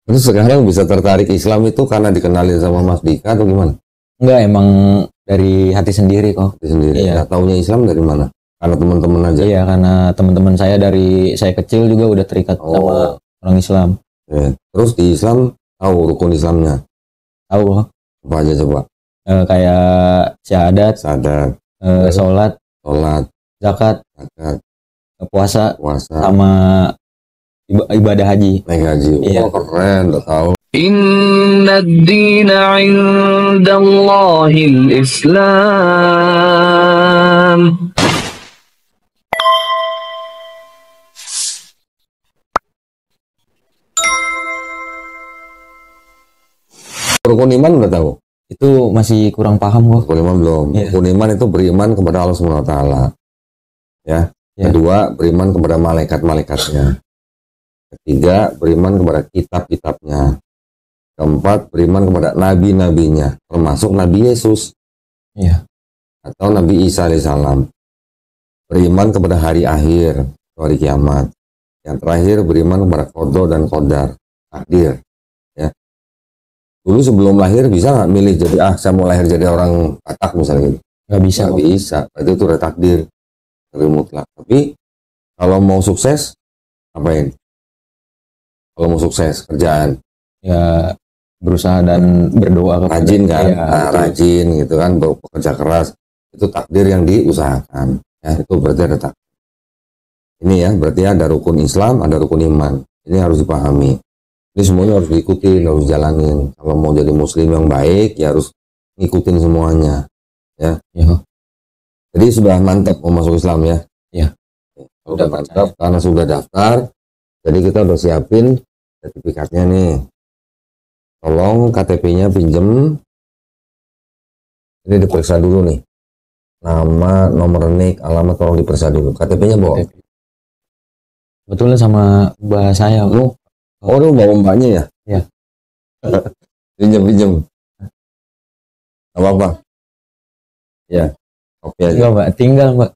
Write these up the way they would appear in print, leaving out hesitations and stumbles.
Terus sekarang bisa tertarik Islam itu karena dikenalin sama Mas Dika atau gimana? Enggak, emang dari hati sendiri kok. Sendiri. Iya. Nggak taunya Islam dari mana? Karena teman-teman aja. Iya, karena teman-teman saya dari saya kecil juga udah terikat sama orang Islam. Ya. Terus di Islam tahu rukun Islamnya? Tahu kok. Apa aja coba? Kayak syahadat, sholat, zakat, puasa, sama ibadah haji. Naik haji. Iya. Keren, udah tahu. Inna ad-dina 'inda Allahil Islam. Rukun iman udah tahu? Itu masih kurang paham kok. Rukun iman belum. Iya. Rukun iman itu beriman kepada Allah Subhanahu wa taala. Ya. Iya. Kedua, beriman kepada malaikat-malaikatnya. Ketiga, beriman kepada kitab-kitabnya. Keempat, beriman kepada nabi-nabinya, termasuk Nabi Yesus. Iya. Atau Nabi Isa alaihissalam. Beriman kepada hari akhir, hari kiamat. Yang terakhir, beriman kepada qada dan qadar, takdir. Dulu sebelum lahir bisa nggak milih jadi saya mau lahir jadi orang Batak misalnya gitu? Nggak bisa. Nggak bisa. Itu udah takdir dari mutlak. Tapi kalau mau sukses apain? Kalau mau sukses kerjaan Ya berusaha dan berdoa kepada rajin kan? Ya, rajin gitu kan, bekerja keras. Itu takdir yang diusahakan. Ya itu berarti ada takdir. Ini ya berarti ada rukun Islam, ada rukun iman. Ini harus dipahami. Ini semuanya harus diikutin, harus jalanin. Kalau mau jadi muslim yang baik, ya harus ngikutin semuanya. Ya. Jadi sudah mantap mau masuk Islam ya? Iya. Sudah mantap karena sudah daftar. Jadi kita udah siapin sertifikatnya nih. Tolong KTP-nya pinjem. Ini diperiksa dulu nih. Nama, nomor nik, alamat tolong diperiksa dulu. KTP-nya bawa? Betulnya sama mbak saya. Oh, lu bawa mbaknya ya? Iya. Pinjem. Apa-apa? Ya, kopi aja. Enggak, Mbak. Tinggal, Mbak.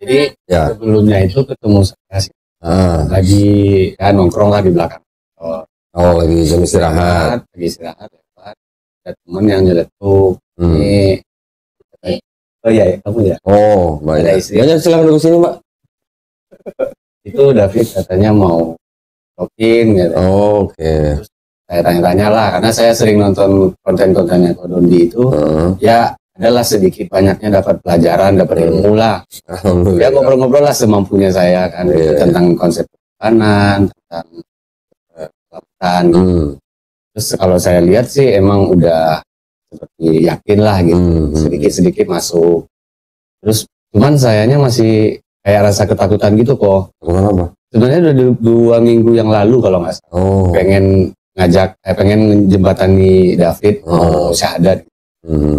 Jadi sebelumnya itu ketemu saya lagi kan nongkrong lah di belakang. Lagi jam istirahat. Ada temen yang nyeletuk. Ini oh iya, kamu ya? Oh, banyak. Banyak, silakan duduk sini, Mbak. Itu David katanya mau tokin gitu. Oke. Saya tanya-tanya lah, karena saya sering nonton konten-kontennya Kodondi itu, ya adalah sedikit banyaknya dapat pelajaran, dapat ilmu lah. Ya ngobrol-ngobrol lah semampunya saya kan, tentang konsep pertahanan, tentang kelautan. Terus kalau saya lihat sih emang udah seperti yakin lah gitu, sedikit-sedikit masuk. Terus cuman sayanya masih kayak rasa ketakutan gitu kok. Kenapa? Sebenarnya udah 2 minggu yang lalu kalau nggak salah. Pengen jembatani David mau syahadat.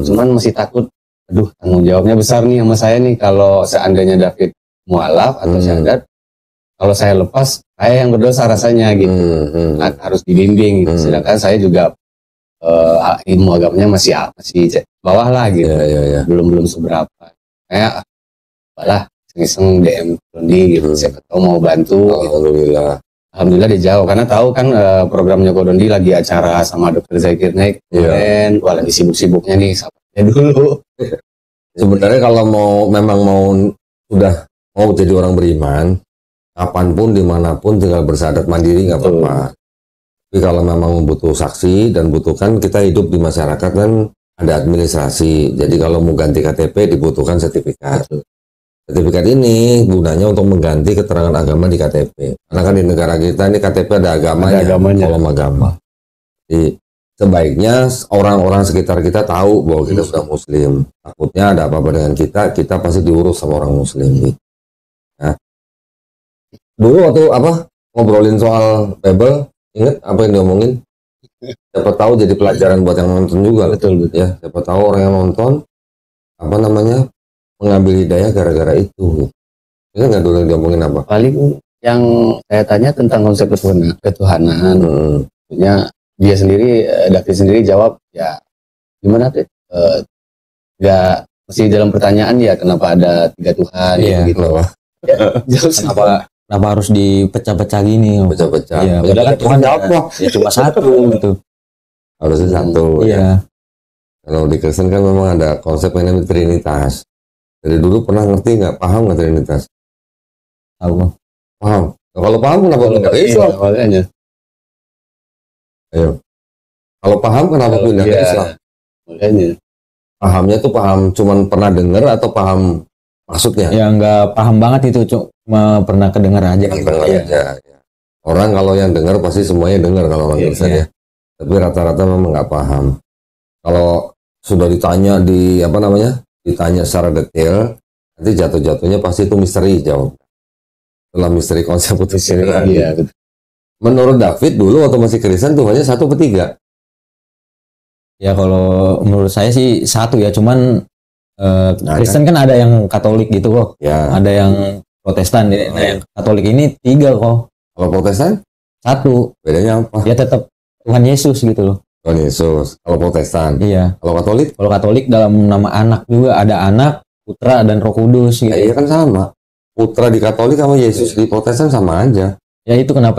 Cuman masih takut. Aduh, tanggung jawabnya besar nih sama saya nih kalau seandainya David mualaf atau syahadat. Kalau saya lepas, saya yang berdosa rasanya gitu. Harus dibimbing gitu. Sedangkan saya juga ilmu agamanya masih bawah lah gitu. Belum seberapa. Kayak apalah iseng DM Kodondi gitu. Siapa tahu mau bantu. Alhamdulillah dijawab karena tahu kan programnya Kodondi lagi acara sama Dr. Zakir Naik kemarin. Wah lagi sibuk-sibuknya nih sabarnya dulu. Sebenarnya kalau memang sudah mau jadi orang beriman, kapanpun dimanapun tinggal bersyahadat mandiri nggak apa-apa. Tapi kalau memang butuh saksi dan butuhkan, kita hidup di masyarakat kan ada administrasi. Jadi kalau mau ganti KTP dibutuhkan sertifikat. Sertifikat ini gunanya untuk mengganti keterangan agama di KTP. Karena kan di negara kita ini KTP ada agamanya. Kolom agama. Jadi sebaiknya orang-orang sekitar kita tahu bahwa kita sudah muslim. Takutnya ada apa-apa dengan kita pasti diurus sama orang muslim. Nah, dulu waktu ngobrolin soal Bible, ingat apa yang diomongin? Siapa tahu jadi pelajaran buat yang nonton juga. Betul. Ya, siapa tahu orang yang nonton mengambil hidayah gara-gara itu. Ingat nggak dulu yang diomongin apa? Paling yang saya tanya tentang konsep ketuhanan. Maksudnya dia sendiri, David sendiri jawab ya gimana tuh? Nggak mesti dalam pertanyaan ya kenapa ada 3 Tuhan gitu. Kenapa harus dipecah-pecah gini? Pecah-pecah. Iya, Padahal kan Tuhan apa? Ya cuma satu gitu. Harusnya satu. Iya. Kalau di Kristen kan memang ada konsep yang namanya Trinitas. Dari dulu pernah ngerti nggak? Paham nggak Trinitas? Tahu. Paham. Nah, kalau paham kenapa pindah ke Islam? Makanya. Ayo. Kalau paham kenapa pindah ke Islam? Makanya. Pahamnya tuh paham cuman pernah dengar atau paham maksudnya? Ya nggak paham banget itu, cuma pernah kedengar aja. Dengar aja. Orang kalau yang dengar pasti semuanya dengar kalau orang Kristen ya. Tapi rata-rata memang nggak paham. Kalau sudah ditanya ditanya secara detail, nanti jatuh-jatuhnya pasti itu misteri jawab. Itulah misteri konsep putus cinta. Iya, betul. Menurut David dulu waktu masih Kristen Tuhannya 1 per 3. Ya kalau menurut saya sih satu ya, cuman Kristen kan ada yang Katolik gitu kok, Ya. ada yang Protestan. Nah, yang Katolik ini 3 kok. Kalau Protestan 1, bedanya apa? dia tetap Tuhan Yesus gitu loh. Tuhan Yesus. Kalau Protestan. Iya. Kalau Katolik? Kalau Katolik dalam nama anak juga ada Anak, Putra, dan Roh Kudus gitu. Ya, iya kan sama. Putra di Katolik sama Yesus di Protestan sama aja. Ya itu kenapa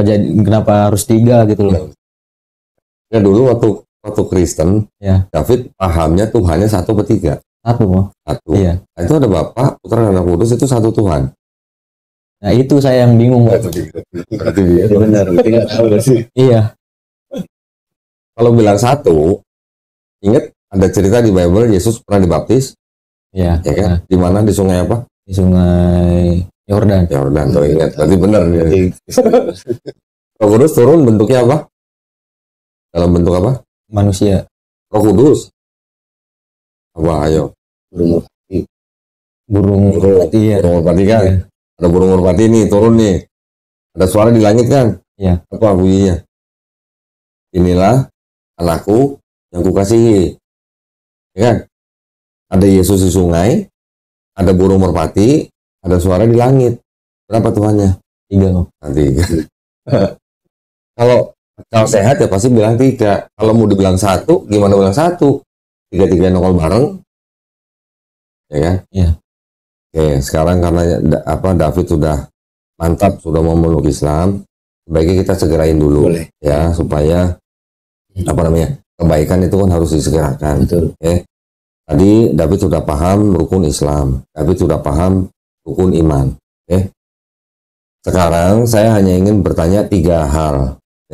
harus 3 gitu loh. Ya dulu waktu Kristen, Ya. David pahamnya Tuhannya 1 per 3. 1 kok. 1. Iya. Nah, itu ada Bapa, Putra, dan Roh Kudus itu 1 Tuhan. Nah itu saya yang bingung. Berarti dia. Benar, berarti nggak tahu sih. Iya. Kalau bilang 1, ingat ada cerita di Bible Yesus pernah dibaptis, Iya. ya kan? Nah, Di mana? Di sungai apa? di Sungai Yordan. Yordan. Tuh ingat, berarti benar. Ya. Roh Kudus turun bentuknya apa? Dalam bentuk apa? Manusia. Roh Kudus. Apa? Ayo. Burung merpati ya. Burung merpati kan? Iya. Ada burung merpati nih turun nih. Ada suara di langit kan? Iya. Apa bunyinya? Inilah anakku yang kukasihi. Ya kan? Ada Yesus di sungai, ada burung merpati, ada suara di langit. Berapa Tuhannya? 3 kok. Nanti. Kalau sehat ya pasti bilang 3. Kalau mau dibilang 1, gimana bilang 1? 3-3 nongol bareng. Ya kan? Iya. Oke, sekarang karena David sudah mantap, sudah mau meluk Islam, sebaiknya kita segerain dulu. Boleh. Ya, supaya kebaikan itu kan harus disegerakan. Betul. Oke. Tadi David sudah paham rukun Islam, David sudah paham rukun iman. Oke. Sekarang saya hanya ingin bertanya 3 hal.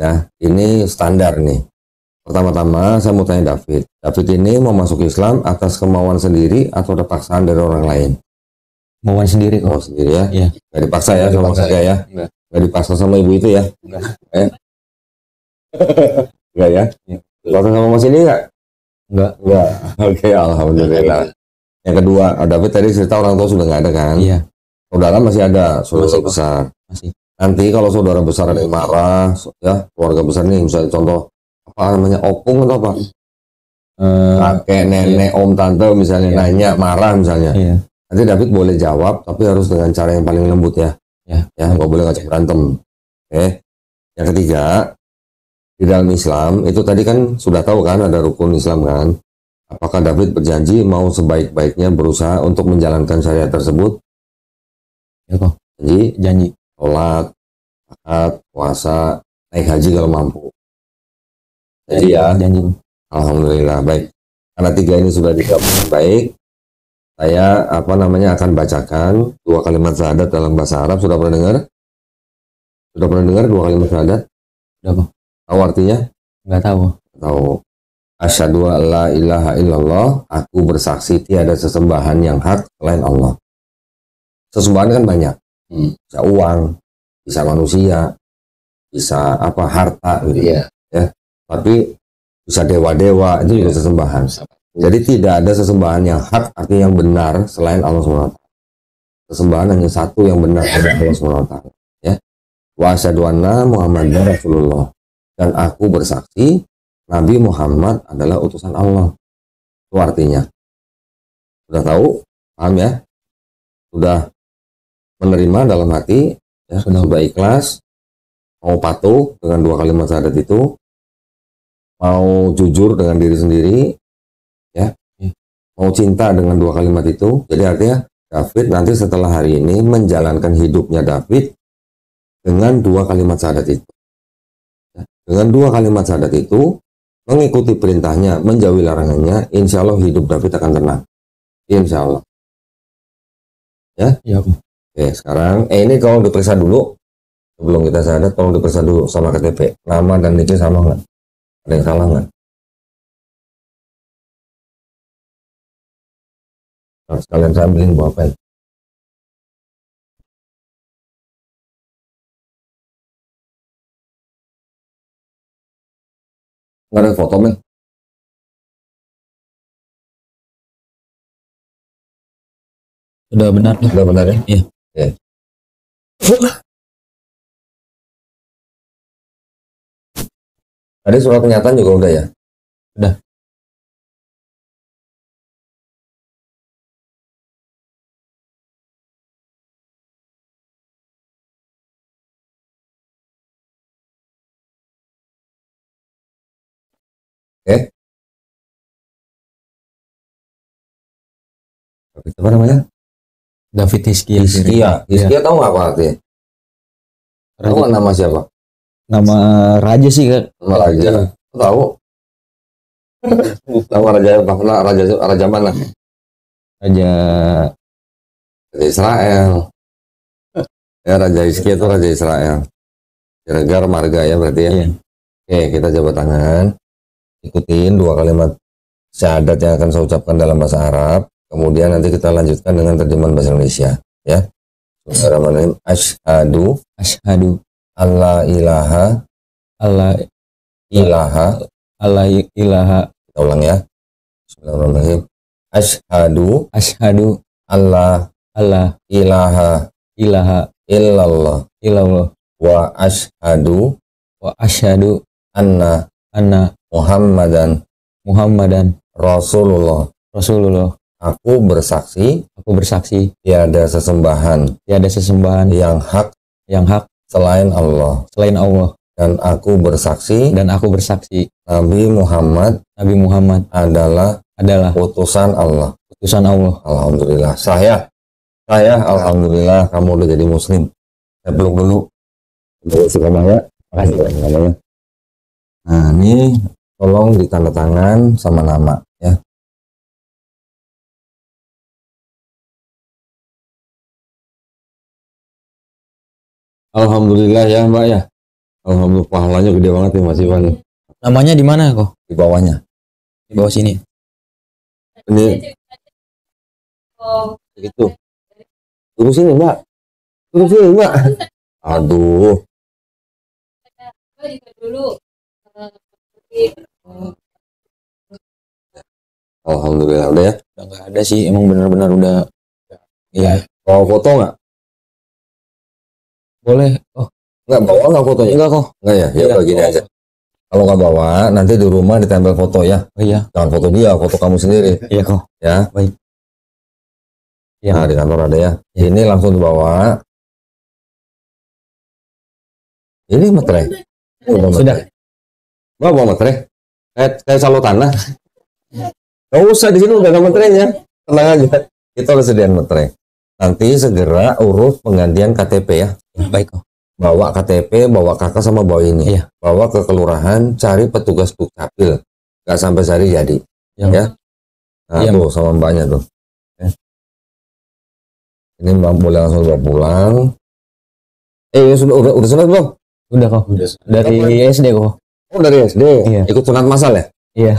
Ya, ini standar nih. Pertama-tama saya mau tanya David. David ini mau masuk Islam atas kemauan sendiri atau ada paksaan dari orang lain? Mauan sendiri kok. Mau sendiri ya? Iya. Nggak dipaksa ya sama dipaksa saya ya? Enggak. Nggak dipaksa sama ibu itu ya? Enggak ya? Dipaksa sama Mas ini enggak? Enggak. Enggak. Oke, alhamdulillah. Yang kedua, David tadi cerita orang tua sudah nggak ada kan? Iya. Saudara masih ada, saudara Masih, Pak. besar. Masih. Nanti kalau saudara besar ada yang marah, ya keluarga besar nih, misalnya contoh apa namanya opung atau apa? Kakek, nenek, om, tante misalnya Iya. nanya, marah misalnya. Iya. Nanti David boleh jawab, tapi harus dengan cara yang paling lembut ya. Ya. Ya, nggak boleh ngajak berantem. Oke. Yang ketiga, di dalam Islam itu tadi kan sudah tahu kan ada rukun Islam kan. Apakah David berjanji mau sebaik-baiknya berusaha untuk menjalankan syariat tersebut? Ya kok. Janji, sholat, zakat, puasa, naik haji kalau mampu. Jadi ya, Janji. alhamdulillah baik. Karena 3 ini sudah digabung baik, saya akan bacakan 2 kalimat syahadat dalam bahasa Arab. Sudah pernah dengar? Sudah pernah dengar 2 kalimat syahadat? Udah kok. Tahu artinya? Enggak tahu. Tahu. Asyhadu an la ilaha illallah, aku bersaksi tiada sesembahan yang hak selain Allah. Sesembahan kan banyak. Bisa uang, bisa manusia, bisa harta gitu. Iya. Ya. Tapi bisa dewa-dewa itu juga sesembahan. Jadi tidak ada sesembahan yang hak artinya yang benar selain Allah SWT. Sesembahan hanya satu yang benar pada Allah SWT. Ya. Wa asyhadu anna Muhammadar Rasulullah. Dan aku bersaksi Nabi Muhammad adalah utusan Allah. Itu artinya. Sudah tahu? Paham ya? Sudah menerima dalam hati, ya, sudah ikhlas, mau patuh dengan 2 kalimat syahadat itu, mau jujur dengan diri sendiri, ya, mau cinta dengan 2 kalimat itu. Jadi artinya David nanti setelah hari ini menjalankan hidupnya David dengan 2 kalimat syahadat itu. Dengan 2 kalimat syahadat itu, mengikuti perintahnya, menjauhi larangannya, insya Allah hidup David akan tenang. Insya Allah. Ya? Ya, Oke, sekarang ini kalau diperiksa dulu. Sebelum kita syahadat, tolong diperiksa dulu sama KTP. Nama dan NIK sama nggak? Ada yang salah nggak? Nah, sekalian saya ambilin buah pen. Nggak ada foto, men? udah benar. Udah benar ya? Iya. Oke. Tadi surat pernyataan juga udah ya? Udah. Oke. Apa namanya? David Hizkia. Hizkia tahu nggak apa artinya? Tahu nggak nama siapa? Nama raja sih, Kak. Nama raja. Tahu? Nama raja apa? Raja mana? Raja Israel. Ya, Raja Hizkia itu Raja Israel. Kira-kira marga ya berarti ya. Iya. Oke, kita jabat tangan. Ikutin 2 kalimat syahadat yang akan saya ucapkan dalam bahasa Arab. Kemudian nanti kita lanjutkan dengan terjemahan bahasa Indonesia. Ya. Bismillahirrahmanirrahim. Asyhadu alla ilaha Allah ilaha. Kita ulang ya. Bismillahirrahmanirrahim. Asyhadu alla ilaha illallah wa asyhadu anna Muhammadan Rasulullah. Aku bersaksi tiada sesembahan yang hak selain Allah. Dan aku bersaksi Nabi Muhammad adalah utusan Allah. Alhamdulillah. Saya alhamdulillah kamu udah jadi muslim. Saya peluk dulu. Terima kasih. Nah, ini tolong ditanda tangan sama nama ya. Alhamdulillah ya Mbak ya. Alhamdulillah pahalanya gede banget nih Mas Iwan. namanya di mana kok? Di bawahnya. Di bawah sini. Ini gitu. Tunggu sini Mbak. Tunggu sini Mbak. Aduh. Alhamdulillah udah ya. Udah nggak ada sih, emang benar-benar udah. Iya. Bawa foto nggak? Boleh. Oh, Nggak bawa nggak fotonya? Enggak kok. Enggak ya? Ya udah gini aja. Kalau nggak bawa, nanti di rumah ditempel foto ya. oh iya. Jangan foto dia, foto kamu sendiri. Iya kok. Ya. Baik. Ya. Nah, di kantor ada ya. Ini langsung dibawa. Ini materai. Udah Sudah. Mbak bawa materai. Kayak salo tanah. Nggak usah, di sini udah ada materainya. Tenang aja. Kita udah sediain materai. Nanti segera urus penggantian KTP ya. Baik kok. Bawa KTP, bawa kakak sama bawa ini. Iya. Bawa ke kelurahan, cari petugas dukcapil. Nggak sampai sehari jadi. Ya. Nah, Iya. tuh sama mbaknya tuh. Ya. Ini mbak boleh langsung bawa pulang. Udah sunat belum? Udah kok. Dari SD kok. Oh dari SD. Iya. Ikut sunat masal ya? Iya.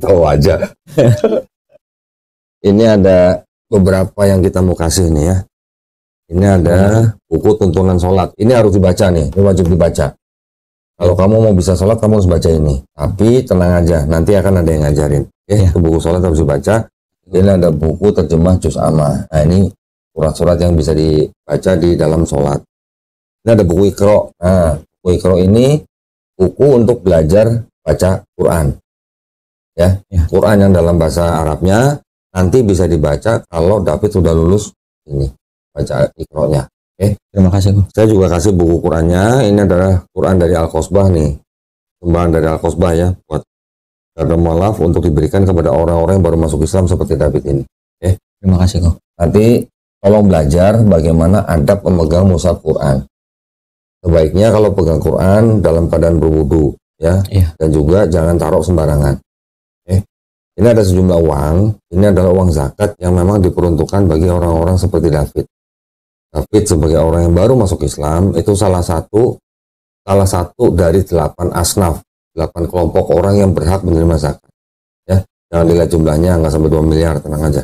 Tahu aja. Ini ada beberapa yang kita mau kasih nih ya. Ini ada buku tuntunan sholat. Ini harus dibaca nih. Ini wajib dibaca. Kalau kamu mau bisa sholat, kamu harus baca ini. Tapi tenang aja, nanti akan ada yang ngajarin. Itu buku sholat harus dibaca. Ini ada buku terjemah juz amma. Nah ini surat-surat yang bisa dibaca di dalam sholat. Ini ada buku Iqra. Nah, buku Iqra ini buku untuk belajar baca Quran. Ya. Quran yang dalam bahasa Arabnya nanti bisa dibaca kalau David sudah lulus ini baca Iqra-nya. Terima kasih kok. Saya juga kasih buku Qurannya. Ini adalah Quran dari Al-Qasbah nih. Sumbangan dari Al-Qasbah ya buat karena maaf untuk diberikan kepada orang-orang yang baru masuk Islam seperti David ini. Terima kasih kok. Nanti tolong belajar bagaimana adab memegang mushaf Quran. Sebaiknya kalau pegang Quran dalam keadaan berwudu, ya, dan juga jangan taruh sembarangan. Ini ada sejumlah uang. Ini adalah uang zakat yang memang diperuntukkan bagi orang-orang seperti David. David sebagai orang yang baru masuk Islam itu salah satu dari 8 asnaf, 8 kelompok orang yang berhak menerima zakat. Ya, jangan dilihat jumlahnya, nggak sampai 2 miliar, tenang aja.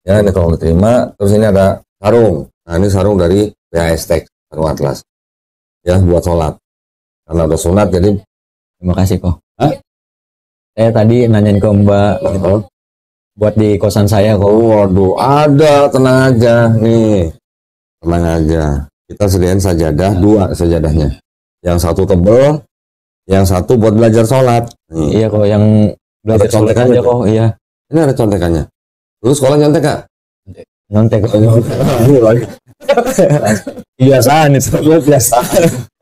Ya, ini tolong diterima. Terus ini ada sarung. Nah, ini sarung dari BAS Tech, sarung atlas. Ya, buat sholat. Karena udah sunat, jadi Terima kasih kok. Saya tadi nanyain ke Mbak gitu, buat di kosan saya kok. waduh, ada, tenang aja. Nih, tenang aja. Kita sediain sajadah, 2 sajadahnya. Yang satu tebel, yang satu buat belajar sholat. Nih. Iya kok, yang belajar sholat aja kok. Iya. Ini ada contekannya. Dulu sekolah nyontek Kak? Nyontek kok. Kebiasaan itu.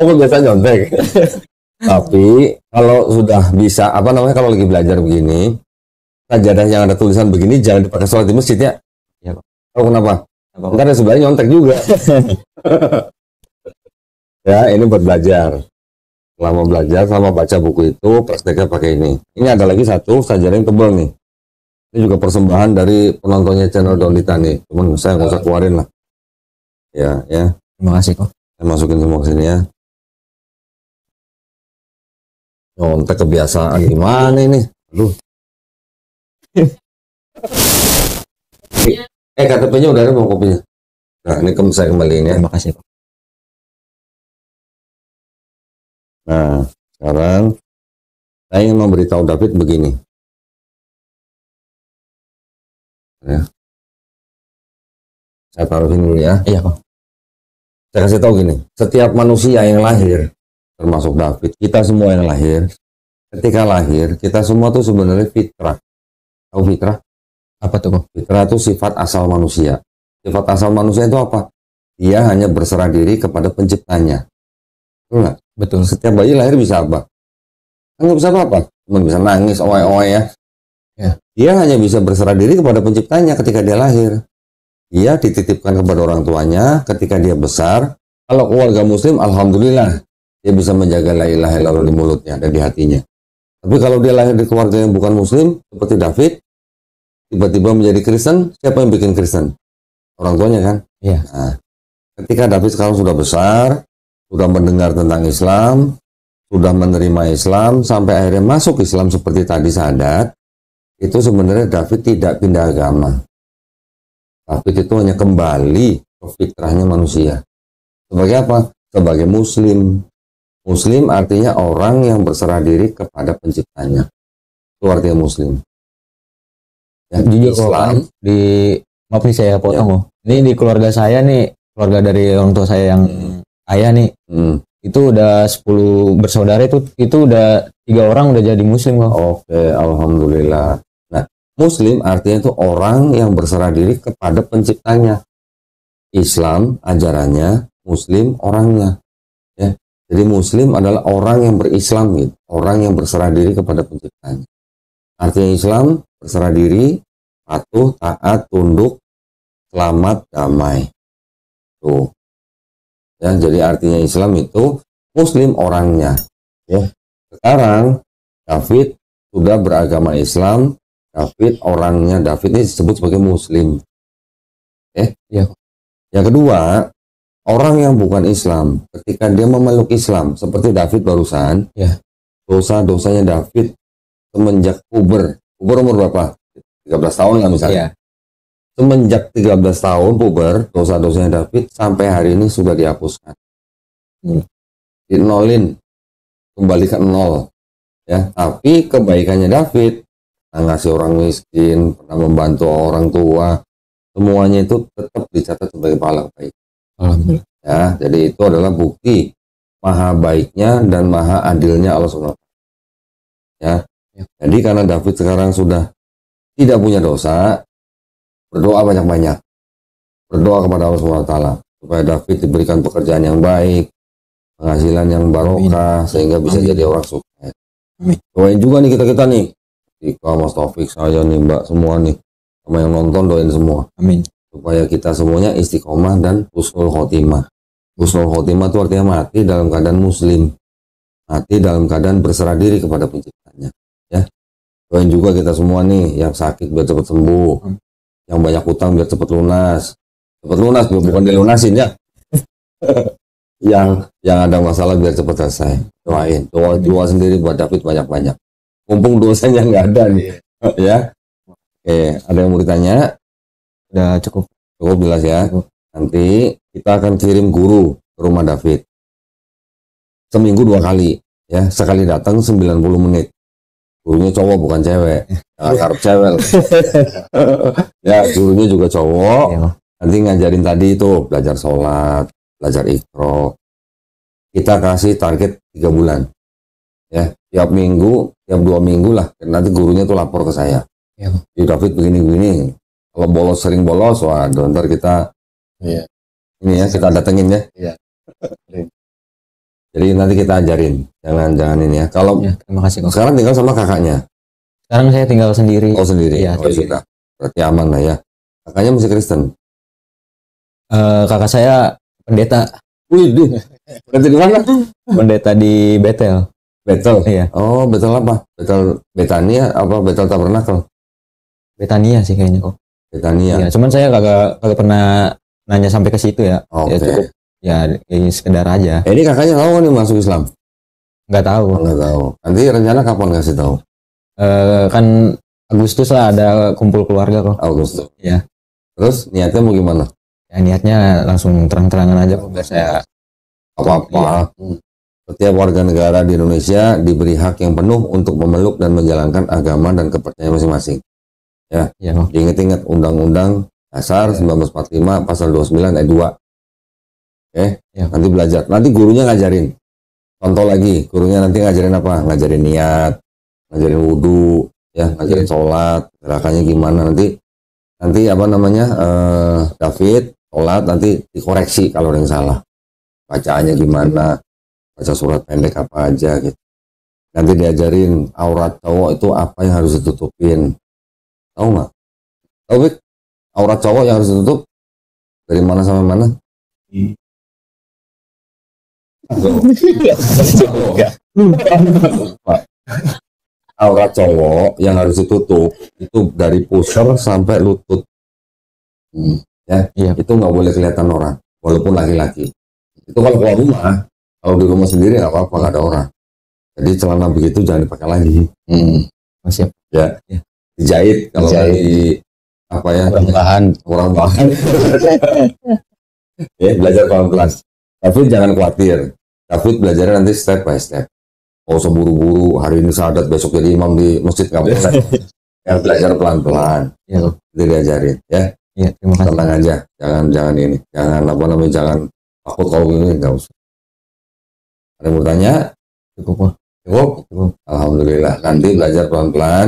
Biasa nyontek. Tapi kalau sudah bisa, kalau lagi belajar begini, sajadah yang ada tulisan begini jangan dipakai sholat di masjid ya. Iya kok. Tahu kenapa? Ntar ada sebelahnya nyontek juga. Ya, ini buat belajar. Selama baca buku itu, prakteknya pakai ini. Ini ada lagi satu sajadah yang tebal nih. Ini juga persembahan dari penontonnya channel Dondita nih. Cuman saya nggak usah keluarin lah. Ya. Terima kasih kok. Saya masukin semua ke sini ya. Nyontek kebiasaan gimana ini? Aduh. KTP-nya udah ada mau kopinya. Nah, ini saya kembaliin ya. Terima kasih kok. Nah, sekarang saya ingin memberitahu David begini. Ya. Saya taruhin dulu ya. Iya kok. Saya kasih tahu gini, setiap manusia yang lahir, termasuk David, kita semua yang lahir, ketika lahir, kita semua tuh sebenarnya fitrah. Tahu fitrah? Apa tuh kok? Fitrah itu sifat asal manusia. Sifat asal manusia itu apa? Dia hanya berserah diri kepada penciptanya. Betul nggak? Betul. Setiap bayi lahir bisa apa? Nggak bisa apa-apa. Cuma bisa nangis, oe-oe ya. Dia hanya bisa berserah diri kepada penciptanya ketika dia lahir. Dia dititipkan kepada orang tuanya ketika dia besar. Kalau keluarga muslim, alhamdulillah, dia bisa menjaga la ilaha illallah di mulutnya dan di hatinya. Tapi kalau dia lahir di keluarga yang bukan muslim, seperti David, tiba-tiba menjadi Kristen, siapa yang bikin Kristen? Orang tuanya kan? Iya. Nah, ketika David sekarang sudah besar, sudah mendengar tentang Islam, sudah menerima Islam, sampai akhirnya masuk Islam seperti tadi Sadat, itu sebenarnya David tidak pindah agama. David itu hanya kembali ke fitrahnya manusia. Sebagai apa? Sebagai muslim. Muslim artinya orang yang berserah diri kepada penciptanya. Itu artinya muslim. Ya, Jujur Islam. Maaf nih saya potong kok. Ini di keluarga saya nih, keluarga dari orang tua saya yang ayah nih. Itu udah 10 bersaudara itu udah 3 orang udah jadi muslim kok. Oke, alhamdulillah. Nah, muslim artinya itu orang yang berserah diri kepada penciptanya. Islam ajarannya, muslim orangnya. Ya. Jadi muslim adalah orang yang berislam gitu, orang yang berserah diri kepada penciptanya. Artinya Islam berserah diri, patuh, taat, tunduk, selamat, damai. Tuh. Ya, jadi artinya Islam itu muslim orangnya. Ya. Sekarang David sudah beragama Islam, David orangnya, David ini disebut sebagai muslim. Iya. Yang kedua, orang yang bukan Islam, ketika dia memeluk Islam, seperti David barusan, dosa-dosanya David semenjak puber umur berapa? 13 tahun lah misalnya. Iya. Semenjak 13 tahun puber, dosa-dosanya David sampai hari ini sudah dihapuskan. Dinolin, kembali ke nol. Ya, tapi kebaikannya David, ngasih orang miskin, pernah membantu orang tua, semuanya itu tetap dicatat sebagai pahala baik. Alhamdulillah. Ya, jadi itu adalah bukti maha baiknya dan maha adilnya Allah SWT. Ya. Jadi karena David sekarang sudah tidak punya dosa, berdoa banyak-banyak. Berdoa kepada Allah SWT supaya David diberikan pekerjaan yang baik, penghasilan yang barokah, sehingga bisa jadi orang sukses. Doain juga nih kita nih. Ika, Mas Taufik, saya nih Mbak, semua nih. sama yang nonton doain semua. Amin. Supaya kita semuanya istiqomah dan husnul khotimah. Husnul khotimah itu artinya mati dalam keadaan muslim. Mati dalam keadaan berserah diri kepada penciptanya. Ya. Doain juga kita semua nih, yang sakit biar cepat sembuh. Yang banyak hutang biar cepat lunas. Cepat lunas, bukan dilunasin ya. yang ada masalah biar cepat selesai. Doain. Doa sendiri buat David banyak-banyak. Mumpung dosanya nggak ada nih. Ya. Oke, ada yang mau ditanya? Udah cukup. Cukup jelas ya. Nanti kita akan kirim guru ke rumah David. Seminggu 2 kali. Ya, sekali datang 90 menit. Gurunya cowok bukan cewek. Jangan harap cewek. Ya, gurunya juga cowok. Iya. Nanti ngajarin tadi itu, belajar sholat, belajar iqra. Kita kasih target 3 bulan. Ya, tiap minggu, tiap 2 minggu lah. Nanti gurunya tuh lapor ke saya. Iya. David begini-begini. Kalau bolos, sering bolos, waduh, ntar kita ini ya, kita datengin ya. Iya. Jadi nanti kita ajarin, jangan ini ya. Kalau Terima kasih kok. sekarang tinggal sama kakaknya. Sekarang saya tinggal sendiri. Oh sendiri. Iya, Oh, sudah. Berarti aman lah ya. Kakaknya masih Kristen. Kakak saya pendeta. Wih, berarti di mana? Pendeta di Betel. Betel. Iya. Oh, Betel apa? Betel Betania apa Betel Tabernakel? Betania sih kayaknya kok. Betania. Iya, cuman saya kagak pernah nanya sampai ke situ ya. Oke. Ya cukup. Ya ini sekedar aja. Ini kakaknya tahu nih masuk Islam? Nggak tahu. Nggak tahu. Nanti rencana kapan kasih tahu? Kan Agustus lah ada kumpul keluarga kok. Agustus. Iya. Terus niatnya mau gimana? Ya niatnya langsung terang-terangan aja kok biar saya. Apa-apa. Setiap warga negara di Indonesia diberi hak yang penuh untuk memeluk dan menjalankan agama dan kepercayaan masing-masing. Ya. Iya kok. Diingat-ingat Undang-Undang Dasar 1945 pasal 29 ayat 2. Oke, Ya. nanti belajar. Nanti gurunya ngajarin. Contoh lagi, gurunya nanti ngajarin apa? Ngajarin niat, ngajarin wudhu, ya, ngajarin sholat, gerakannya gimana. Nanti apa namanya? David sholat nanti dikoreksi kalau ada yang salah. Bacaannya gimana? Baca surat pendek apa aja gitu. Nanti diajarin aurat cowok itu apa yang harus ditutupin. Tahu nggak? Tahu Bik? Aurat cowok yang harus ditutup dari mana sampai mana? Aurat cowok yang harus ditutup itu dari pusar sampai lutut. Ya, Iya. itu nggak boleh kelihatan orang, walaupun laki-laki. Itu kalau keluar rumah, kalau di rumah sendiri nggak apa-apa, nggak ada orang. Jadi celana begitu jangan dipakai lagi. Masih. Ya, Ya. dijahit kalau Dijahit. di apa ya? kurang bahan. Ya, belajar pelan-pelan. Tapi jangan khawatir. David belajarnya nanti step by step. Mau seburu-buru hari ini syahadat besok jadi imam di masjid nggak boleh. Yang belajar pelan-pelan. Iya kok. Itu diajarin ya. Iya, terima kasih. Tenang aja. Jangan ini. Jangan apa namanya jangan takut kalau ini nggak usah. Ada yang mau tanya? Cukup kok. Cukup? Alhamdulillah. Nanti belajar pelan-pelan.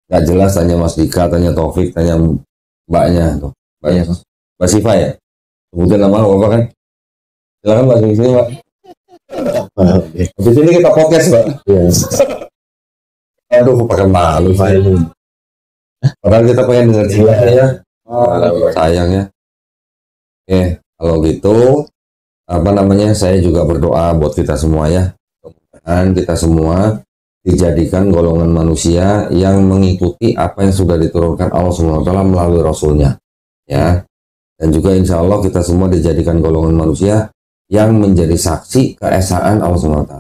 Nggak jelas tanya Mas Dika, tanya Taufik, tanya mbaknya tuh. Iya kok. Mbak Siva ya? Sebutin nama apa kan? Silakan Mbak di sini Mbak. Di sini kita podcast Mbak. Aduh, pakai malu saya. Padahal kita pengen dengar ceritanya ya. Sayang ya. Oke, kalau gitu apa namanya? Saya juga berdoa buat kita semua ya. Mudah-mudahan kita semua dijadikan golongan manusia yang mengikuti apa yang sudah diturunkan Allah SWT melalui Rasulnya ya, dan juga insya Allah kita semua dijadikan golongan manusia yang menjadi saksi keesaan Allah SWT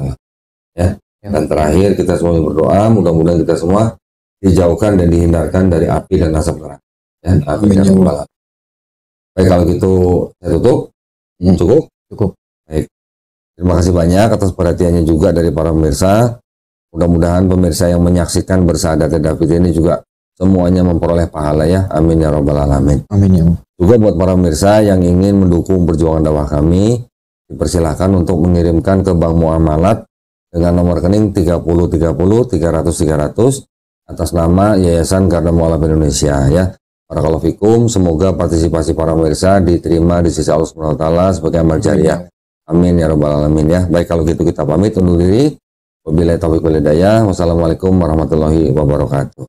ya. Dan terakhir kita semua berdoa mudah-mudahan kita semua dijauhkan dan dihindarkan dari api dan asap neraka ya. Amin ya rabbal alamin. Baik, kalau gitu saya tutup. Cukup. Baik, terima kasih banyak atas perhatiannya juga dari para pemirsa. Mudah-mudahan pemirsa yang menyaksikan bersyahadatnya David ini juga semuanya memperoleh pahala ya. Amin ya rabbal alamin. Amin ya. Juga buat para pemirsa yang ingin mendukung perjuangan dakwah kami, dipersilahkan untuk mengirimkan ke Bank Muamalat dengan nomor rekening 3030 300 300 atas nama Yayasan Garda Mualaf Indonesia ya. Barakallahu fikum, semoga partisipasi para pemirsa diterima di sisi Allah Subhanahu wa taala sebagai amal jariah. Amin ya rabbal alamin ya. Baik, kalau gitu kita pamit undur diri. Wabillahi taufiq wal hidayah. Wassalamualaikum warahmatullahi wabarakatuh.